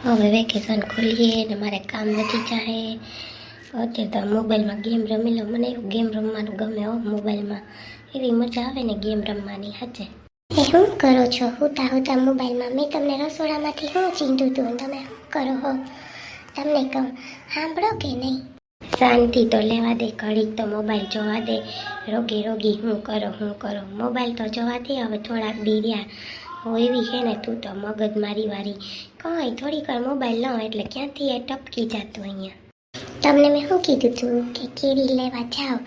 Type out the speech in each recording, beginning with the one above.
હવે વેકેશન ખોલીએ ને મારે કામ વધી જાય. અત્યારે તો મોબાઈલમાં ગેમ રમી લો. મને એવું ગેમ રમવાનું ગમે હો. મોબાઈલમાં એવી મજા આવે ને ગેમ રમવાની. હાચે એ શું કરો છો હુતા હુતા મોબાઈલમાં? મેં તમને રસોડામાંથી શું ચીંધું હતું? તમે શું કરો હો? તમને કહું સાંભળો કે નહીં? શાંતિ તો લેવા દે, ઘડીક તો મોબાઈલ જોવા દે. રોગી રોગી શું કરો? મોબાઈલ તો જોવા દે. હવે થોડાક દી રહ્યા હો. એવી છે ને તું તો મગજ મારી વારી. કંઈ થોડીક વાર મોબાઈલ લો એટલે ક્યાંથી એ ટપકી જતું અહીંયા. તમને મેં શું કીધું તું કે કેરી લેવા જાઓ?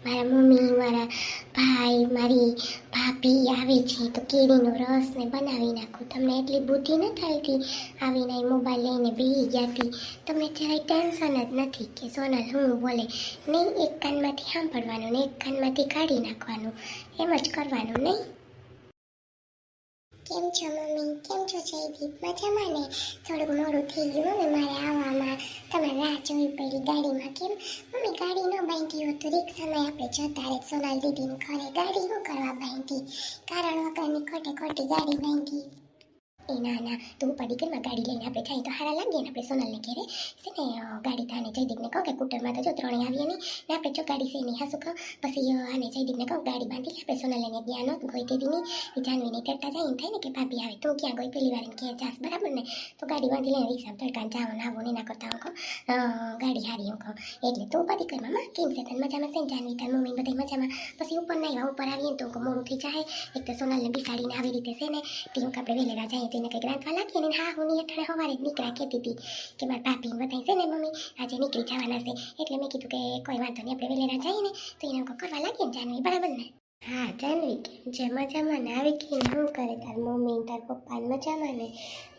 મારા મમ્મી, મારા ભાઈ, મારી ભાભી આવી છે તો કેરીનો રસ ને બનાવી નાખું. તમને એટલી બુદ્ધિ ન ચાલતી? આવીને મોબાઈલ લઈને બેસી જતી. તમને જરાય ટેન્શન જ નથી કે સોનલ હું બોલે નહીં. એક કાનમાંથી સાંભળવાનું ને એક કાનમાંથી કાઢી નાખવાનું. એમ જ કરવાનું નહીં? કેમ છો મમ્મી? કેમ છો જયદીપ? મજામાં ને? થોડુંક મોડું થઈ ગયું ને મારે આવવામાં. તમારે રાહ જોવી પડી ગાડીમાં. કેમ મમ્મી ગાડી ન બાંધી હોત તો રિક્ષામાં આપણે જતા રહે સોનલ દીદીને ઘરે. ગાડી શું કરવા બાંધી? કારણ વગરની ખોટી ગાડી બાંધી. એ ના તું પડી કે ગાડી લઈને આપણે જાય તો હારા લાગીએ ને. આપણે સોનલને ઘેરે છે ને ગાડી થાને જયદીપને કહો કે કુટરમાં તો જો ત્રણેય આવીએ નહીં ને આપણે જો ગાડી છે નહીં હાસું કહો. પછી આને જયદીપને કહું ગાડી બાંધી લે. આપણે સોનલને ત્યાં નહોતું ગઈ તે દીની એ જાનવીને તેડતા જાય એમ થાય ને કે ભાભી આવે તું ક્યાં ગઈ પેલી વાર ક્યાં જાસ બરાબર ને? તો ગાડી બાંધી લઈને રિક્ષા તડકાને જાવો ને આવો ને એના કરતા હું કહું ગાડી હારી હું કહું. એટલે તું બધી કર મામા કેમ છે તને? મજામાં છે ને જાનવી તાર મમ્મી બધા મજામાં? પછી ઉપર નહીં ઉપર આવીએ ને તો મોડું થઈ જાય. એક તો સોનલને બિસાડીને આવી રીતે છે ને તે હું આપણે વેલેરા જઈએ તેને કંઈક રાંધવા લાગીએ ને. હા હું અઠવાડિયે સવારે જ નીકળ્યા કહેતી હતી કે મારા ભાભી બધા છે ને મમ્મી આજે નીકળી જવાના છે. એટલે મેં કીધું કે કોઈ વાંધો નહીં આપણે વેલેરા જઈએ ને તો એને કરવા લાગીએ ને જાનવી બરાબર ને? હા જાનવી કેમ છે? મજામાં ને? આવી કે શું કરે તાર મમ્મી તાર પપ્પા મજામાં ને?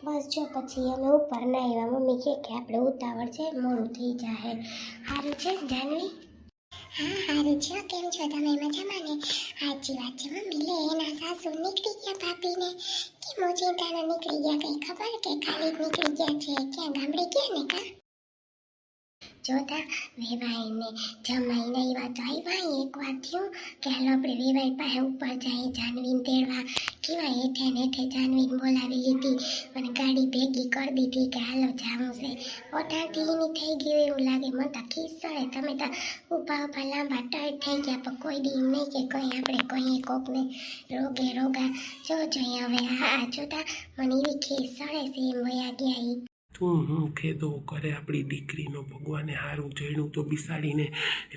બસ જો પછી અમે ઉપર ના આવ્યા. મમ્મી કે આપણે ઉતાવળ છે મોડું થઈ જાય. સારું છે જાનવી? હા સારું છે. કેમ છો તમે? મજામાં ને? સાચી વાત છે મમ્મી. લે એના સાસુ નીકળી ગયા ભાભીને કેમ ઓચિંતાના નીકળી ગયા? કઈ ખબર કે ખાલી જ નીકળી ગયા છે? ક્યાં ગામડે ગયા ને કા? જોતા વેવાઈને જમાઈને આવ્યા તો આવ્યા. એક વાત થયું કે હાલો આપણે વેવાઈ પાસે ઉપર જઈએ જાનવીને તેડવા. કેવા હેઠે ને હેઠે જાનવીને બોલાવી લીધી અને ગાડી ભેગી કરી દીધી કે હાલો જાવું છે. ઓટાથી એની થઈ ગયું એવું લાગે. મને તો ખીસડે. તમે તો ઊભા લાંબા ટાઈટ થઈ ગયા પણ કોઈ દી નહીં કે કંઈ આપણે કહીએ કોકને રોગા જો હવે આ જોતા મને એવી ખીસડે છે એમ વયા ગયા. તું હું ખેદો કરે આપણી દીકરીનો? ભગવાને સારું જણ્યું તો બિસાડીને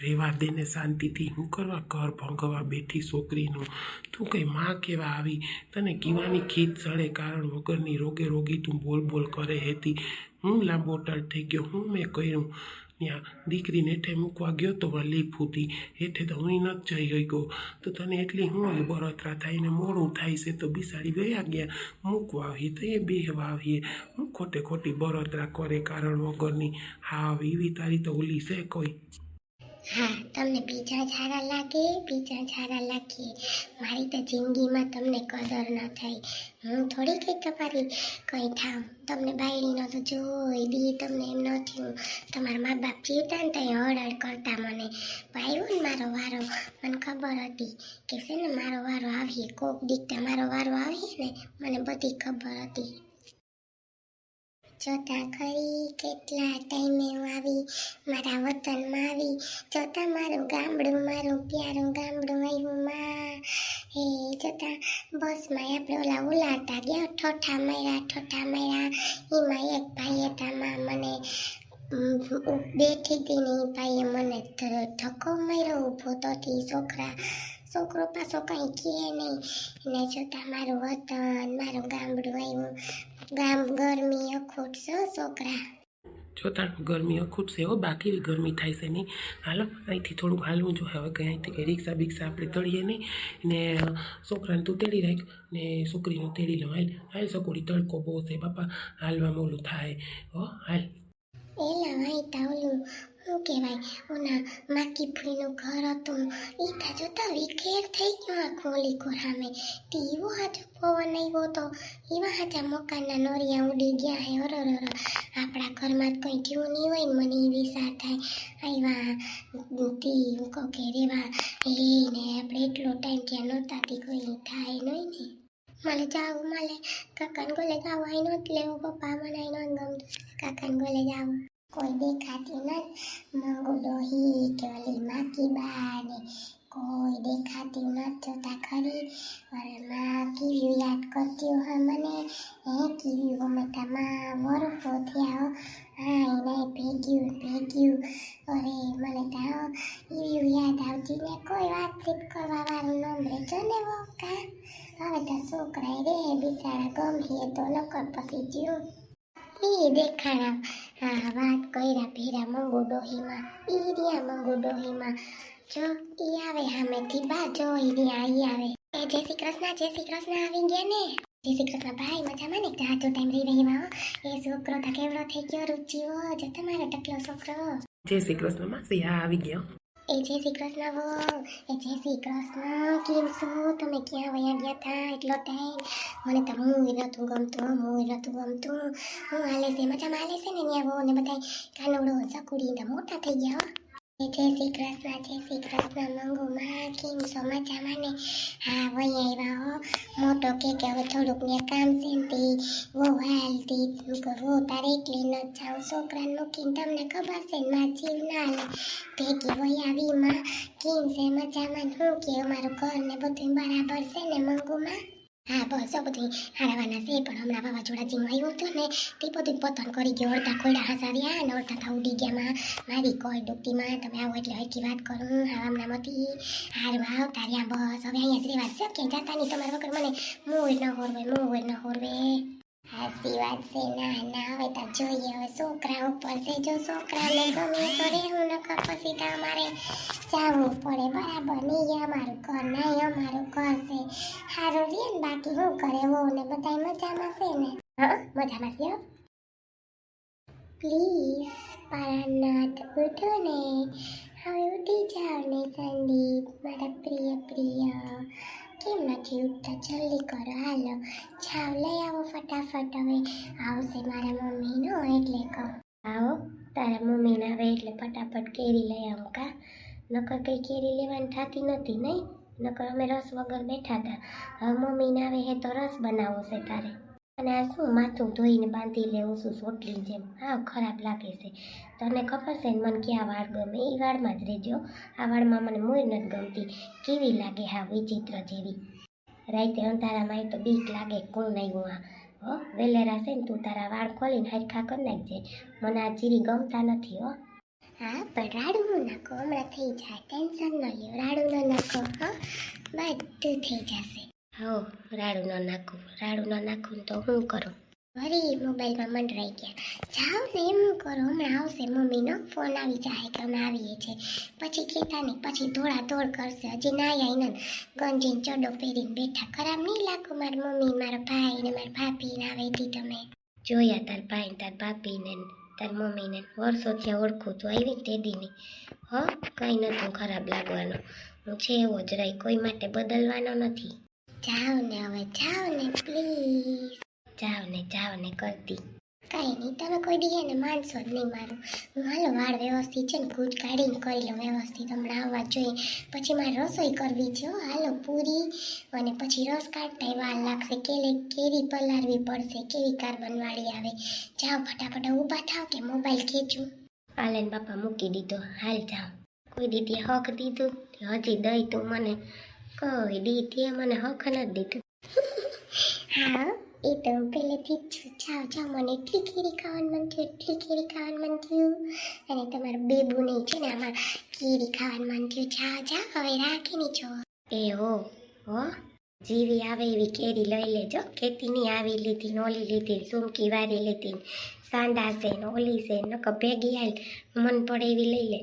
રહેવા દે ને શાંતિથી. હું કરવા ઘર ભંગવા બેઠી છોકરીનું? તું કંઈ માં કેવા આવી? તને કીવાની ખીચ સડે કારણ વગરની રોગી તું બોલ કરે હેતી. હું લાંબો ટાળ થઈ ગયો? હું મેં કર્યું? ત્યાં દીકરીને હેઠે મૂકવા ગયો તો વલી ફૂતી હેઠે તો હું નથી જઈ ગયો. તો તને એટલી હું બળતરા થાય ને મોડું થાય છે તો બિસાડી ગયા ગયા મૂકવા આવીએ તો એ બેહવા આવીએ. હું ખોટી બળતરા કરે કારણ વગરની. હા એવી તારી તો ઓલી છે કોઈ? હા તમને બીજા સારા લાગે. મારી તો જિંદગીમાં તમને કદર ન થાય. હું થોડી કંઈ તમારી કંઈ થાવ. તમને બાયડીનો તો જોઈ દી તમને એમ ન થયું. તમારા મા બાપ જીવતા ને ત્યાં હળહળ કરતા મને. આવ્યો ને મારો વારો મને ખબર હતી કે છે ને મારો વારો આવીએ કોક દીકતા મારો વારો આવીએ ને મને બધી ખબર હતી. જોતા ખરી કેટલા ટાઈમે હું આવી મારા વતનમાં આવી. જોતા મારું ગામડું મારું પ્યારું ગામડું આવ્યું માં. એ જોતા બસમાં આપણે ઉલાડતા ગયા ઠોઠા માર્યા. એમાં એક ભાઈએ તામાં મને બેઠી હતી ને એ ભાઈએ મને ધક્કો માર્યો. ઊભો તો છોકરો પાછો કંઈ કહે નહીં ને. જોતા મારું વતન મારું ગામડું આવ્યું. ગામ ગરમી અખૂટ છે છોકરા. જોતા ગરમી અખૂટ છે હો. બાકી ગરમી થાય છે નહીં. હાલો અહીંથી થોડુંક હાલવું જોઈએ. હવે કંઈ અહીંથી કંઈ રિક્ષા આપણે તળીએ નહીં ને. છોકરાને તું તેડી રાખ ને છોકરીનું તેડી લો. હાલ સકોડી તડકો બહુ છે બાપા. હાલવામાં ઓલું થાય હો. હાલ એલા વાયતા ઓલું શું કહેવાય ઓના માકી ફૂઈનું ઘર હતું એ તો જોતા વિખેર થઈ ગયું આખું ઓલી કોરામે. એવો હાજો પવન આવ્યો તો એવા હાજા મકાનના નોરિયા ઉડી ગયા હે. આપણા ઘરમાં કંઈ થયું નહીં હોય ને મને એ વિચાર થાય. આવ્યા તી કહો કે રેવા એને આપણે એટલો ટાઈમ ત્યાં નહોતા તી કોઈ થાય નહીં ને. મને જાવું કાકાને ગોલે ગાવ આઈ નહોત લેવો પપ્પા મને આઈ નહોત ગમતું. કાકાને ગોલે જાવ કોઈ દેખાતી નથી મંગુ ડોહી કે ઓલી માકી બા ને કોઈ દેખાતી નથી જોતા ખરી અરે માં કેવી યાદ કરતી હો મને હે કેવી અમે તમા વરફો થયા હા એને ભેગ્યું અરે મને તો એવી યાદ આવતી ને કોઈ વાતચીત કરવા વાળું ન મળે જો ને વો કા હવે તો છોકરા રે બિચારા ગમીએ તો નકર પછી જ્યું ઈ દેખાડા હા વાત કર્યા ભેરા મંગુ ડોહીમાં ઈ રહ્યા મંગુ ડોહીમાં જો ઈ આવે સામેથી બા જો ઈ રહ્યા ઈ આવે એ જય શ્રી કૃષ્ણ આવી ગયા ને જય શ્રી કૃષ્ણ ભાઈ મજામાં ને જાતો ટાઈમ રહી રહ્યો એ છોકરો તો કેવડો થઈ ગયો રુચિઓ જો તમારો ટકલો છોકરો જય શ્રી કૃષ્ણ માસી હા આવી ગયા એ જય શ્રી કૃષ્ણ વો એ જય શ્રી કૃષ્ણ કેમ છો તમે ક્યાં વયા ગયા હતા એટલો ટાઈમ મને તો મુય નતું ગમતું હું હાલે છે મજામાં હાલે છે ને ત્યાં વો ને બધા કાનુડો ચકુડી તો મોટા થઈ ગયા હો એ જય શ્રી કૃષ્ણ મંગુમાં કેમ છો મજામાં ને હા વયા આવ્યા હો મોટો કે હવે થોડુંક ને કામ છે ને તે વો હાલતી વો તારે એકલી ન જાઉં છોકરાને મૂકીને તમને ખબર છે ને માં જીવ ના લે ભેગી વયા આવી માં કેમ છે મજામાં હું કે અમારું ઘર ને બધું બરાબર છે ને મંગુમાં હા બસ બધું હારવાના છે પણ હમણાં વાવાઝોડા જેવું આવ્યું હતું ને તે બધું પતન કરી ગયો અડધા ખોડા હસાવ્યા ને અડધા થા ઉડી ગયા માં મારી કોઈ ડૂબતીમાં તમે આવો એટલે હરકી વાત કરું હા હમણાં મતી હારું આવતા રહ્યા બસ હવે અહીંયા જ રહેવા છે ક્યાંય જતા નહીં તમારા વગર મને મોર ન હોરવે હાસી વાત છે ના હવે તો જોઈએ હવે છોકરા ઉપર છે જો છોકરાને ગમે તો રહેવું નકર પછી તો અમારે જાવું પડે બરાબર નહીં અમારું ઘર નહીં અમારું ઘર છે સારું રે ને બાકી શું કરે વહુ ને બધા મજામાં છે ને હા મજામાં છે પ્લીઝ પારાનાથ ઉઠો ને હવે ઉઠી જાઓ ને સંદીપ મારા પ્રિય કેમ નથી ઉઠતા જલ્દી કરો હાલો છાવ લઈ આવો ફટાફટ હવે આવશે મારા મમ્મીનો એટલે કહો આવો તારા મમ્મીને આવે એટલે ફટાફટ કેરી લઈ આવું કા નકર કઈ કેરી લેવાની થતી નથી નહીં નકર અમે રસ વગર બેઠા હતા હવે મમ્મીને આવે હે તો રસ બનાવવો છે તારે અને આ શું માથું ધોઈને બાંધી લેવું શું સોટલીની જેમ હા ખરાબ લાગે છે તને ખબર છે ને મને ક્યાં વાળ ગમે એ વાળમાં જ રહેજો આ વાળમાં મને મોય નથી ગમતી કેવી લાગે હા વિચિત્ર જેવી રાતે અંધારામાં તો બીક લાગે કોણ આવ્યું આ હો વેલેરા છે ને તું તારા વાળ ખોલીને હરખા કરી નાખજે મને આ ચીરી ગમતા નથી હો હા પણ રાડું ન નાખો હમણાં થઈ જાય ટેન્શન ન લ્યો રાડું ન નાખો હા બધું થઈ જશે હો રાડું ન નાખું તો હું કરું વળી મોબાઈલમાં મંડરાઈ ગયા જાઓ ને એમ કરો હમણાં આવશે મમ્મીનો ફોન આવી જાય કે અમે આવીએ છીએ પછી કહેતા નહીં પછી દોડ કરશે હજી ના આવી ને ગંજીને ચડો પહેરીને બેઠા ખરાબ નહીં લાગો મારી મમ્મી મારા ભાઈ ને મારા ભાભીને આવેથી તમે જોયા તાર ભાઈ તાર ભાભીને તાર મમ્મીને વર્ષો ત્યાં ઓળખું તો આવી તે દીની હો કંઈ નહોતું ખરાબ લાગવાનું હું છે એવો જ રહી કોઈ માટે બદલવાનો નથી જાઓ ને પ્લીઝ જાઓ ને કરતી કઈ નહીં તમે કોઈ દી ને માનશો જ નહીં મારું હું હાલો વાળ વ્યવસ્થિત છે ને કૂચ કાઢીને કરી લો વ્યવસ્થિત હમણાં આવવા જોઈએ પછી મારે રસોઈ કરવી છે હાલો પૂરી અને પછી રસ કાઢતા વાર લાગશે કેરી પલાળવી પડશે કેવી કાર્બનવાળી આવે જાઓ ફટાફટ ઊભા થાવ કે મોબાઈલ ખેંચું હાલે ને બાપા મૂકી દીધો હાલ જાઓ કોઈ દીદી હક દીધું હજી દઈ તું મને કોઈ દીદી મને હક નથી દીધું હા એ તો પહેલેથી જ છું જાઓ મને એટલી કેરી ખાવાનું મન થયું અને તમારું બેબુને છે ને આમાં કેરી ખાવાનું મન થયું જાઓ હવે રાખીને છો એ હો જીવી આવે એવી કેરી લઈ લેજો ખેતીની આવી લીધી ને ઓલી લીધી સુમકી વારી લીધી સાંડા છે ને ઓલી છે નકર ભેગી હાલ મન પડે એવી લઈ લે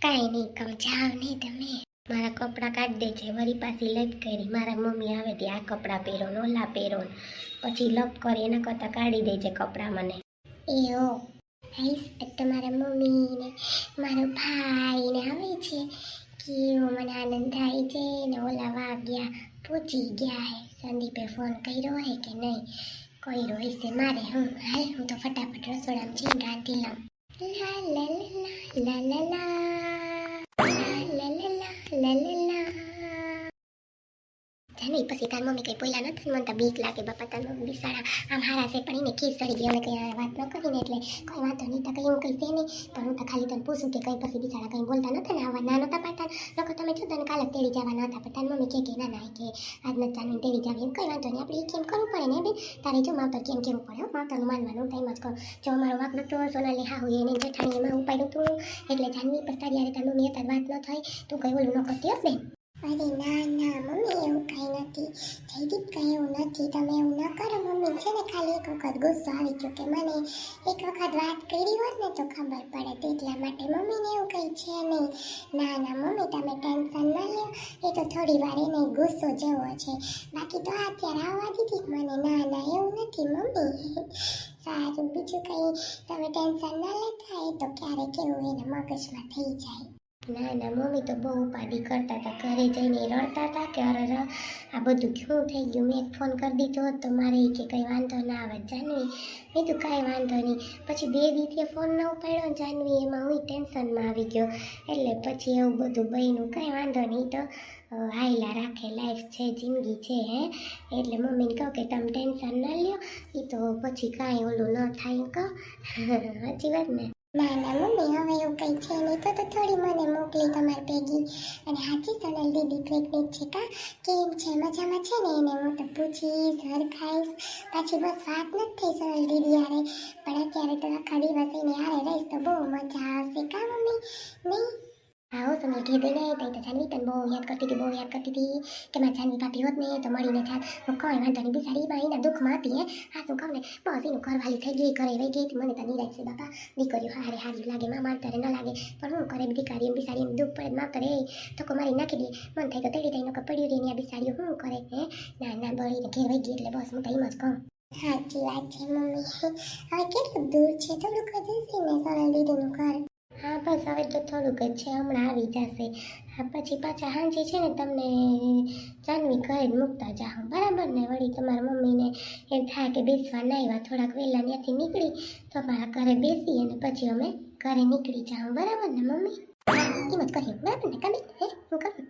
કાંઈ નહીં કહું જાઓ નહીં તમે મારા કપડાં કાઢી દે છે વળી પાછી લપ કરી મારા મમ્મી આવે તે આ કપડાં પહેરો ને ઓલા પહેરો ને પછી લપ કરી એના કરતાં કાઢી દે છે કપડાં મને એઓ હાઈસ તમારા મમ્મી ને મારો ભાઈ ને આવે છે કેવો મને આનંદ થાય છે ને ઓલા વાગ્યા પહોંચી ગયા હે સંદીપે ફોન કર્યો હે કે નહીં કર્યો હશે મારે હું તો ફટાફટ રસોડામાં જઈને રાંધી લઉં લા લા લા લા લા લા લા લા લા લા લા જાની પછી કાલ તાર મમ્મી કંઈ બોલ્યા નથી મને તો બીક લાગે બાપા તાર મમ્મી બિસાડા આમ હારા છે પણ એને ખીસ ચડી ગઈ અમે કંઈ વાત ન કરીને એટલે કોઈ વાંધો નહીં તો કંઈ એવું કંઈ છે નહીં પણ હું તો ખાલી તને પૂછું કે કંઈ પછી બિસાડા કંઈ બોલતા નથી ને આવા ના નહોતા પાડતા લોકો તમે જો તને કાલે તેડી જવાના હતા પણ તાર મમ્મી કે ના ના કે આજ નથી જાણવું તેડી જાવ એમ કંઈ વાંધો નહીં આપણે કેમ કરવું પડે ને બેન તારે જો માવતર કેમ કેવું પડે માવતરનું માનવાનું ટાઈમ જ કરો જો અમારો વાક નતો સોનાલી હા હોય એને જેઠાણી એમાં ઉપાડ્યું તું એટલે જાનવી પછી તારી યારે તાર મમ્મી તાર વાત ન થઈ તું કંઈ ઓલું ન કરતી હો બેન અરે ના ના મમ્મી એવું કંઈ નથી જયદીપ કંઈ એવું નથી તમે એવું ન કરો મમ્મી છે ને ખાલી એક વખત ગુસ્સો આવી ગયો કે મને એક વખત વાત કરી હોત ને તો ખબર પડે તેટલા માટે મમ્મીને એવું કંઈ છે નહીં ના ના મમ્મી તમે ટેન્શન ન લો એ તો થોડી વાર એને ગુસ્સો જેવો છે બાકી તો અત્યારે આવવા દીધી મને ના ના એવું નથી મમ્મી સારું બીજું કંઈ તમે ટેન્શન ન લેતા એ તો ક્યારેક કેવું એના મગજમાં થઈ જાય ના ના મમ્મી તો બહુ ઉપાડી કરતા હતા ઘરે જઈને રડતા હતા કે અરે આ બધું શું થઈ ગયું મેં ફોન કરી દીધો તો મારે કે કંઈ વાંધો ના આવે જાનવી મેં તો કાંઈ વાંધો નહીં પછી 2 દિવસે ફોન ન ઉપાડ્યો જાનવી એમાં હું ટેન્શનમાં આવી ગયો એટલે પછી એવું બધું બન્યું કાંઈ વાંધો નહીં તો હાયલા રાખે લાઈફ છે જિંદગી છે હે એટલે મમ્મીને કહો કે તમે ટેન્શન ન લ્યો એ તો પછી કાંઈ ઓલું ન થાય કહો સાચી વાત ને ના ના મમ્મી હવે એવું કંઈ છે નહીં તો થોડી મને મોકલી તમારી ભેગી અને હાચી સોનલ દીદી પ્રેગ્નેન્ટ છે કા કેમ છે મજામાં છે ને એને હું તો પૂછીશ હરખાઈશ પાછી બસ વાત નથી થઈ સોનલ દીદી યારે પણ અત્યારે તો આખા દિવસ એને હારે રહીશ તો બહુ મજા આવશે કા મમ્મી નહીં આવો તમે કીધું ને તો જાનવી તને બહુ યાદ કરતી હતી કે મારી જાનવી ભાભી હોત ને તો મળીને જાત હું કોઈ વાંધો નહીં બિચારી એના દુઃખમાં હતી હે હા શું કહું ને બસ એનું ઘરવાળી થઈ ગઈ ઘરે રહી ગઈ મને તો નિરાશ છે બાપા દીકરીઓ હારે હારી લાગે માર તારે ન લાગે પણ હું કરે દીકરી એમ બિચારી એમ દુઃખ પડે માવતરે ધક્કો મારી નાખી દે મન થાય તો તેડી જાય નકર પડ્યું રહી ને બિચારીઓ શું કરે હે ના ના બળીને ઘેર વહી ગઈ એટલે બસ હું તો એમ જ કહું સાચી વાત છે મમ્મી હવે કેટલું દૂર છે થોડુંક જ હશે ને સોનલ દીદીનું ઘર હા બસ હવે તો થોડુંક જ છે હમણાં આવી જશે હા પછી પાછા સાંજે છે ને તમને જાનવી ઘરે જ મૂકતા જાઉં બરાબર ને વળી તમારા મમ્મીને એમ થાય કે બેસવા ના આવ્યા થોડાક વહેલા ત્યાંથી નીકળી તો અમારા ઘરે બેસી અને પછી અમે ઘરે નીકળી જાઉં બરાબર ને મમ્મી એમ જ કર્યું બરાબર ને કમી હે હું કરું